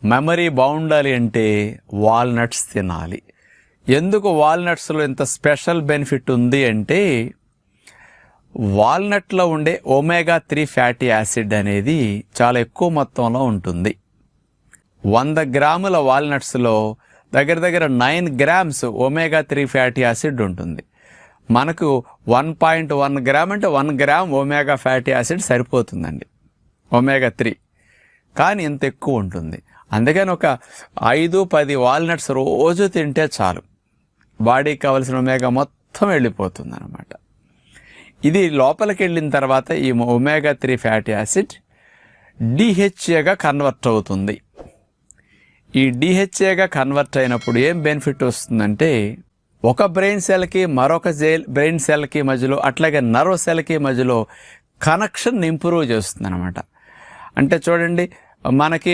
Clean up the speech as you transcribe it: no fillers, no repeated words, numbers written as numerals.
Memory బాగుండాలి అంటే walnuts తినాలి. ఎందుకు వాల్నట్స్లో ఇంత స్పెషల్ బెనిఫిట్ ఉంది అంటే వాల్నట్లో ఉండే omega-3 ఫ్యాటీ యాసిడ్ అనేది చాలా ఎక్కువ మొత్తంలో ఉంటుంది. 100 గ్రాముల వాల్నట్స్లో దగ్గర దగ్గర 9 గ్రామ్స్ omega-3 ఫ్యాటీ యాసిడ్ ఉంటుంది. మనకు 1.1 గ్రామ్ అంటే 1 గ్రామ్ ఒమేగా ఫ్యాటీ యాసిడ్ సరిపోతుందండి, omega-3. కానీ ఇంత ఎక్కువ ఉంటుంది. అందుకని ఒక 5-10 వాల్నట్స్ రోజు తింటే చాలు, బాడీకి కావాల్సిన ఒమేగా మొత్తం వెళ్ళిపోతుంది అన్నమాట. ఇది లోపలికి వెళ్ళిన తర్వాత ఈ omega-3 ఫ్యాటీ యాసిడ్ DHAగా కన్వర్ట్ అవుతుంది. ఈ DHAగా కన్వర్ట్ అయినప్పుడు ఏం బెనిఫిట్ వస్తుందంటే ఒక బ్రెయిన్ సెల్కి మరొక బ్రెయిన్ సెల్కి మధ్యలో, అట్లాగే నర్వ్ సెల్కి మధ్యలో కనెక్షన్ ఇంప్రూవ్ చేస్తుంది అనమాట. అంటే చూడండి, మనకి